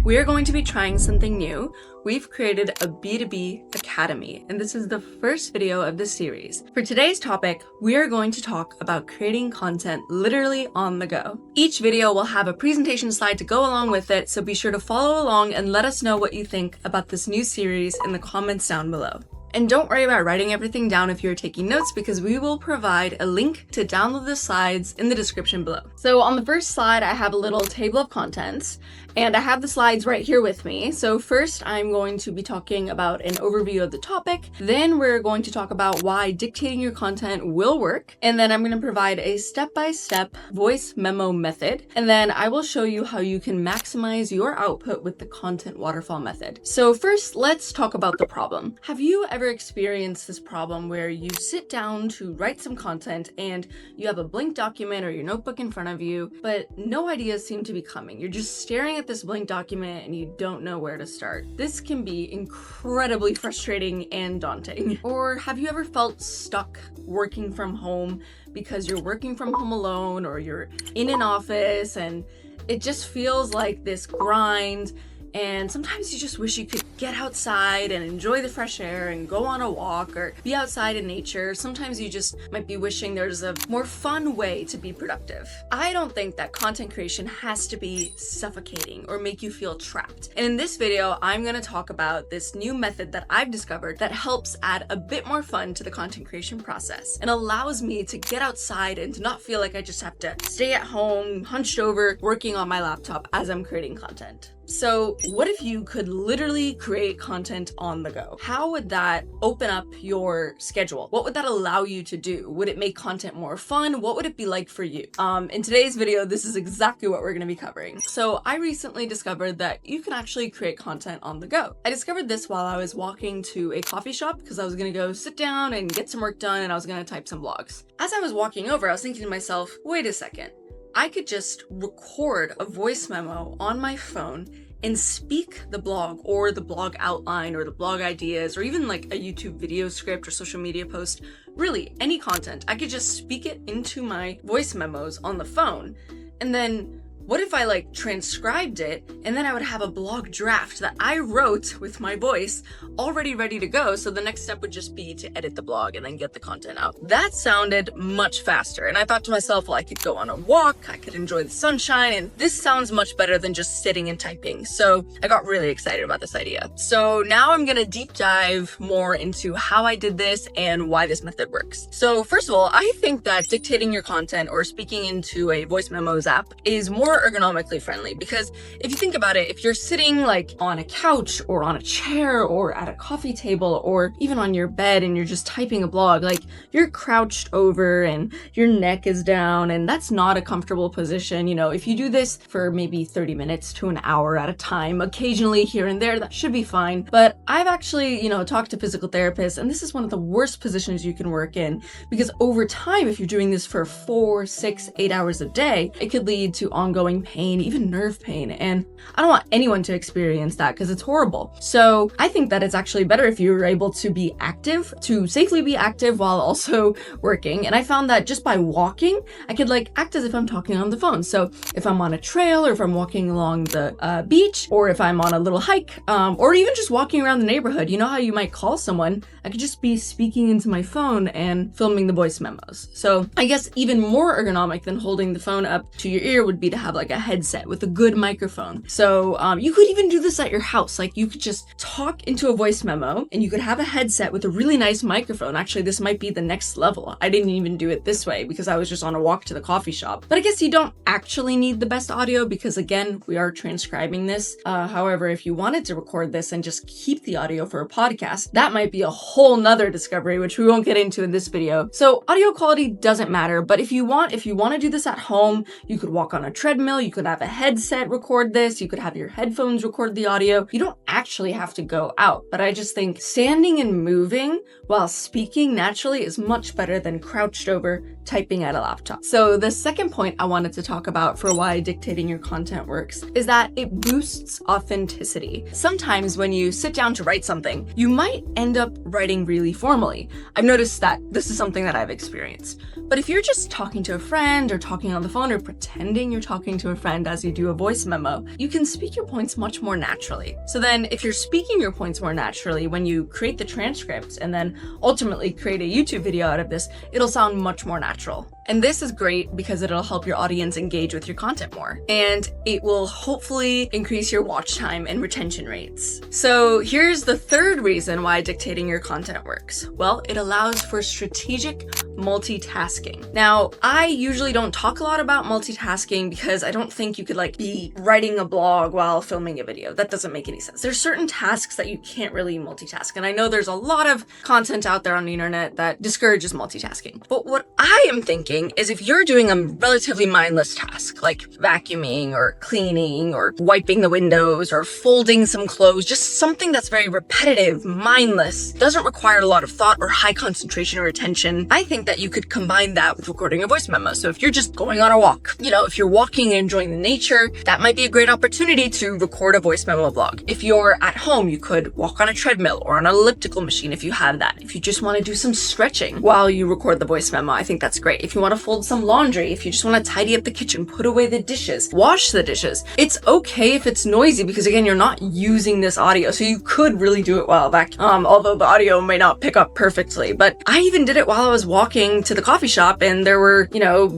We are going to be trying something new. We've created a B2B Academy, and this is the first video of this series. For today's topic, we are going to talk about creating content literally on the go. Each video will have a presentation slide to go along with it, so be sure to follow along and let us know what you think about this new series in the comments down below. And don't worry about writing everything down if you're taking notes, because we will provide a link to download the slides in the description below. So on the first slide, I have a little table of contents, and I have the slides right here with me. So first, I'm going to be talking about an overview of the topic. Then we're going to talk about why dictating your content will work. And then I'm going to provide a step-by-step voice memo method. And then I will show you how you can maximize your output with the content waterfall method. So first, let's talk about the problem. Have you ever experienced this problem where you sit down to write some content and you have a blank document or your notebook in front of you, but no ideas seem to be coming? You're just staring at this blank document and you don't know where to start. This can be incredibly frustrating and daunting. Or have you ever felt stuck working from home because you're working from home alone, or you're in an office and it just feels like this grind? And sometimes you just wish you could get outside and enjoy the fresh air and go on a walk or be outside in nature. Sometimes you just might be wishing there's a more fun way to be productive. I don't think that content creation has to be suffocating or make you feel trapped. And in this video, I'm going to talk about this new method that I've discovered that helps add a bit more fun to the content creation process and allows me to get outside and to not feel like I just have to stay at home hunched over working on my laptop as I'm creating content. So what if you could literally create content on the go? How would that open up your schedule? What would that allow you to do? Would it make content more fun? What would it be like for you? In today's video, this is exactly what we're going to be covering. So I recently discovered that you can actually create content on the go. I discovered this while I was walking to a coffee shop because I was going to go sit down and get some work done, and I was going to type some blogs. As I was walking over, I was thinking to myself, wait a second. I could just record a voice memo on my phone and speak the blog or the blog outline or the blog ideas or even like a YouTube video script or social media post, really any content. I could just speak it into my voice memos on the phone. And then what if I like transcribed it and then I would have a blog draft that I wrote with my voice already ready to go? So the next step would just be to edit the blog and then get the content out. That sounded much faster. And I thought to myself, well, I could go on a walk, I could enjoy the sunshine, and this sounds much better than just sitting and typing. So I got really excited about this idea. So now I'm gonna deep dive more into how I did this and why this method works. So first of all, I think that dictating your content or speaking into a voice memos app is more ergonomically friendly, because if you think about it, if you're sitting like on a couch or on a chair or at a coffee table or even on your bed and you're just typing a blog, like you're crouched over and your neck is down, and that's not a comfortable position. You know, if you do this for maybe 30 minutes to an hour at a time, occasionally here and there, that should be fine. But I've actually, talked to physical therapists, and this is one of the worst positions you can work in, because over time, if you're doing this for 4, 6, 8 hours a day, it could lead to ongoing pain, even nerve pain. And I don't want anyone to experience that because it's horrible. So I think that it's actually better if you're able to be active, to safely be active while also working. And I found that just by walking, I could like act as if I'm talking on the phone. So if I'm on a trail, or if I'm walking along the beach, or if I'm on a little hike, or even just walking around the neighborhood, you know how you might call someone, I could just be speaking into my phone and filming the voice memos. So I guess even more ergonomic than holding the phone up to your ear would be to have like a headset with a good microphone. So you could even do this at your house. Like you could just talk into a voice memo and you could have a headset with a really nice microphone. Actually, this might be the next level. I didn't even do it this way because I was just on a walk to the coffee shop. But I guess you don't actually need the best audio because, again, we are transcribing this. However, if you wanted to record this and just keep the audio for a podcast, that might be a whole nother discovery, which we won't get into in this video. So audio quality doesn't matter, but if you want to do this at home, you could walk on a treadmill, you could have a headset record this, you could have your headphones record the audio. You don't actually have to go out, but I just think standing and moving while speaking naturally is much better than crouched over typing at a laptop. So the second point I wanted to talk about for why dictating your content works is that it boosts authenticity. Sometimes when you sit down to write something, you might end up writing really formally. I've noticed that this is something that I've experienced. But if you're just talking to a friend or talking on the phone or pretending you're talking to a friend as you do a voice memo, you can speak your points much more naturally. So then if you're speaking your points more naturally, when you create the transcript and then ultimately create a YouTube video out of this, it'll sound much more natural. And this is great because it'll help your audience engage with your content more. And it will hopefully increase your watch time and retention rates. So here's the third reason why dictating your content works. Well, it allows for strategic multitasking. Now, I usually don't talk a lot about multitasking because I don't think you could be writing a blog while filming a video. That doesn't make any sense. There's certain tasks that you can't really multitask. And I know there's a lot of content out there on the internet that discourages multitasking. But what I am thinking is if you're doing a relatively mindless task like vacuuming or cleaning or wiping the windows or folding some clothes, just something that's very repetitive, mindless, doesn't require a lot of thought or high concentration or attention, I think that you could combine that with recording a voice memo. So if you're just going on a walk, if you're walking and enjoying the nature, that might be a great opportunity to record a voice memo blog. If you're at home, you could walk on a treadmill or on an elliptical machine if you have that. If you just want to do some stretching while you record the voice memo, I think that's great. If you want to fold some laundry, if you just want to tidy up the kitchen, put away the dishes, wash the dishes. It's okay if it's noisy because again, you're not using this audio. So you could really do it while back, although the audio may not pick up perfectly. But I even did it while I was walking to the coffee shop and there were,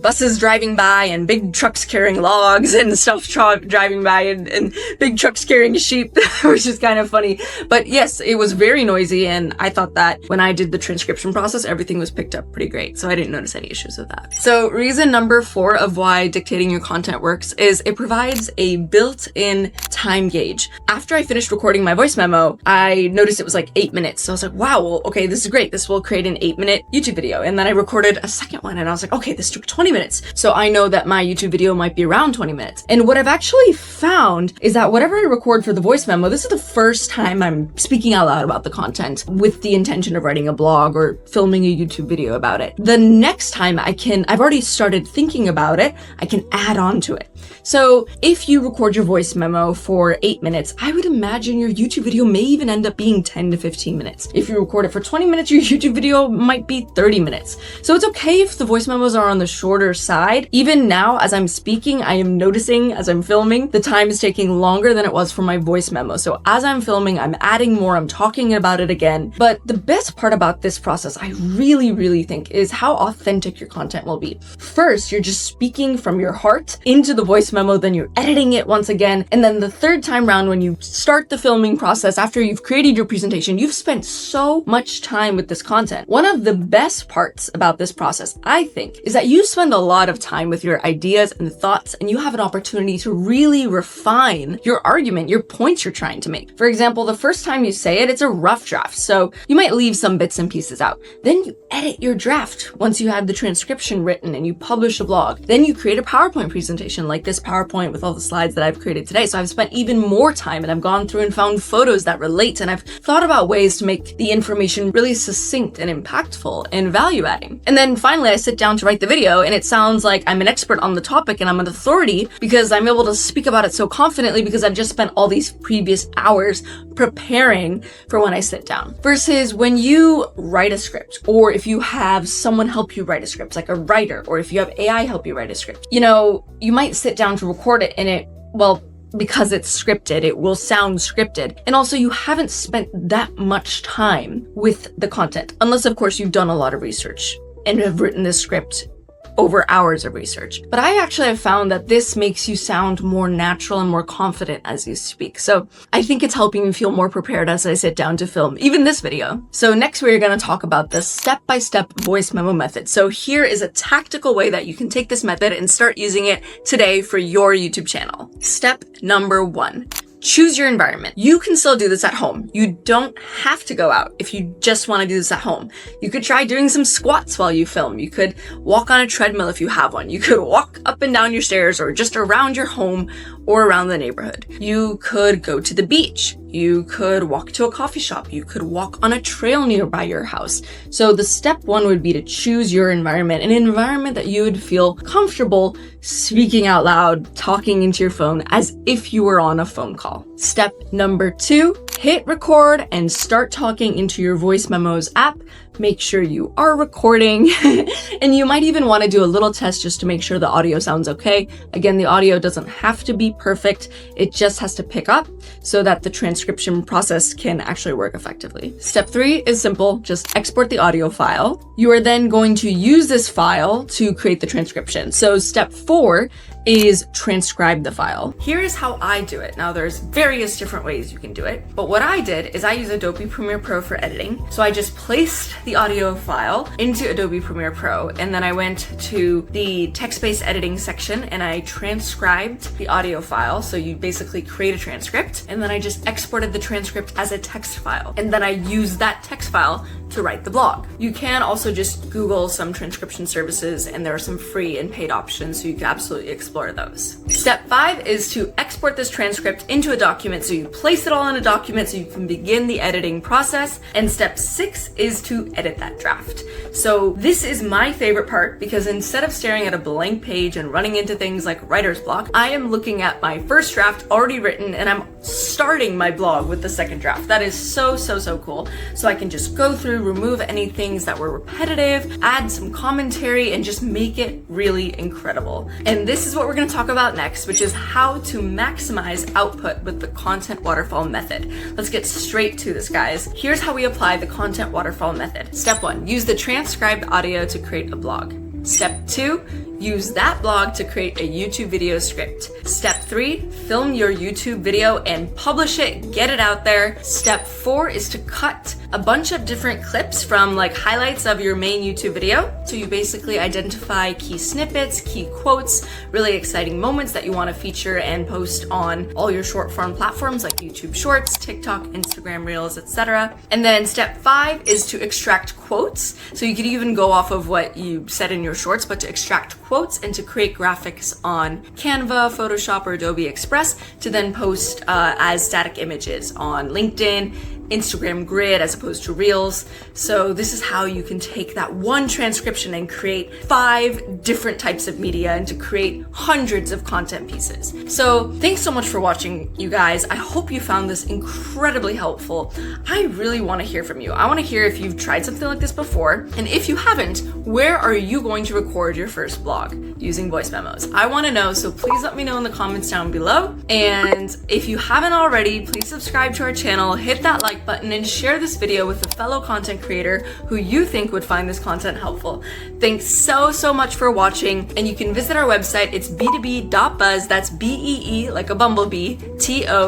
buses driving by and big trucks carrying logs and stuff driving by and big trucks carrying sheep, which is kind of funny. But yes, it was very noisy and I thought that when I did the transcription process, everything was picked up pretty great. So I didn't notice any issues with that. So reason number 4 of why dictating your content works is it provides a built-in time gauge. After I finished recording my voice memo, I noticed it was 8 minutes. So I was like, wow, well, okay, this is great. This will create an 8-minute YouTube video. And then I recorded a second one and I was like, okay, this took 20 minutes. So I know that my YouTube video might be around 20 minutes. And what I've actually found is that whatever I record for the voice memo, this is the first time I'm speaking out loud about the content with the intention of writing a blog or filming a YouTube video about it. The next time I've already started thinking about it, I can add on to it. So if you record your voice memo for 8 minutes, I would imagine your YouTube video may even end up being 10 to 15 minutes. If you record it for 20 minutes, your YouTube video might be 30 minutes. So it's okay if the voice memos are on the shorter side. Even now, as I'm speaking, I am noticing as I'm filming, the time is taking longer than it was for my voice memo. So as I'm filming, I'm adding more, I'm talking about it again. But the best part about this process, I really, really think, is how authentic your content will be. First, you're just speaking from your heart into the voice memo, then you're editing it once again. And then the third time round, when you start the filming process, after you've created your presentation, you've spent so much time with this content. One of the best parts about this process, I think, is that you spend a lot of time with your ideas and thoughts, and you have an opportunity to really refine your argument, your points you're trying to make. For example, the first time you say it, it's a rough draft, so you might leave some bits and pieces out. Then you edit your draft once you have the transcription written and you publish a blog. Then you create a PowerPoint presentation like this PowerPoint with all the slides that I've created today. So I've spent even more time and I've gone through and found photos that relate, and I've thought about ways to make the information really succinct and impactful and value adding. And then finally, I sit down to write the video and it sounds like I'm an expert on the topic and I'm an authority because I'm able to speak about it so confidently because I've just spent all these previous hours preparing for when I sit down. Versus when you write a script, or if you have someone help you write a script, like a writer, or if you have AI help you write a script, you might sit down to record it and because it's scripted, it will sound scripted. And also you haven't spent that much time with the content, unless of course you've done a lot of research and have written this script over hours of research. But I actually have found that this makes you sound more natural and more confident as you speak. So I think it's helping me feel more prepared as I sit down to film even this video. So next we're going to talk about the step-by-step voice memo method. So here is a tactical way that you can take this method and start using it today for your YouTube channel. Step number 1. Choose your environment. You can still do this at home. You don't have to go out if you just want to do this at home. You could try doing some squats while you film. You could walk on a treadmill if you have one. You could walk up and down your stairs or just around your home or around the neighborhood. You could go to the beach. You could walk to a coffee shop. You could walk on a trail nearby your house. So the step one would be to choose your environment, an environment that you would feel comfortable speaking out loud, talking into your phone as if you were on a phone call. Step number 2, hit record and start talking into your voice memos app. Make sure you are recording and you might even want to do a little test just to make sure the audio sounds okay. Again, the audio doesn't have to be perfect. It just has to pick up so that the transcription process can actually work effectively. Step 3 is simple. Just export the audio file. You are then going to use this file to create the transcription. So step 4 is transcribe the file. Here is how I do it. Now there's various different ways you can do it, but what I did is I use Adobe Premiere Pro for editing. So I just placed the audio file into Adobe Premiere Pro, and then I went to the text-based editing section and I transcribed the audio file. So you basically create a transcript, and then I just exported the transcript as a text file. And then I used that text file to write the blog. You can also just Google some transcription services, and there are some free and paid options, so you can absolutely explore those. Step 5 is to export this transcript into a document. So you place it all in a document so you can begin the editing process. And step 6 is to edit that draft. So this is my favorite part, because instead of staring at a blank page and running into things like writer's block, I am looking at my first draft already written and I'm starting my blog with the second draft. That is so cool. So I can just go through, remove any things that were repetitive, add some commentary, and just make it really incredible. And this is what we're going to talk about next, which is how to maximize output with the content waterfall method. Let's get straight to this, guys. Here's how we apply the content waterfall method. Step 1, use the transcribed audio to create a blog. Step 2, use that blog to create a YouTube video script. Step 3, film your YouTube video and publish it, get it out there. Step 4 is to cut a bunch of different clips from like highlights of your main YouTube video. So you basically identify key snippets, key quotes, really exciting moments that you want to feature and post on all your short form platforms like YouTube Shorts, TikTok, Instagram Reels, etc. And then step 5 is to extract quotes. So you could even go off of what you said in your shorts, but to extract quotes and to create graphics on Canva, Photoshop, or Adobe Express to then post as static images on LinkedIn, Instagram Grid as opposed to Reels. So this is how you can take that one transcription and create 5 different types of media and to create hundreds of content pieces. So thanks so much for watching, you guys. I hope you found this incredibly helpful. I really want to hear from you. I want to hear if you've tried something like this before, and if you haven't, where are you going to record your first blog using voice memos? I want to know, so please let me know in the comments down below. And if you haven't already, please subscribe to our channel, hit that like button, and share this video with a fellow content creator who you think would find this content helpful. Thanks so much for watching, and you can visit our website. It's beetobee.buzz. That's B-E-E like a bumblebee, T-O-B-E-E.buzz.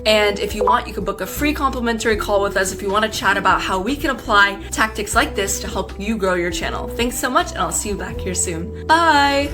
And if you want, you can book a free complimentary call with us if you want to chat about how we can apply tactics like this to help you grow your channel. Thanks so much, and I'll see you back here soon. Bye!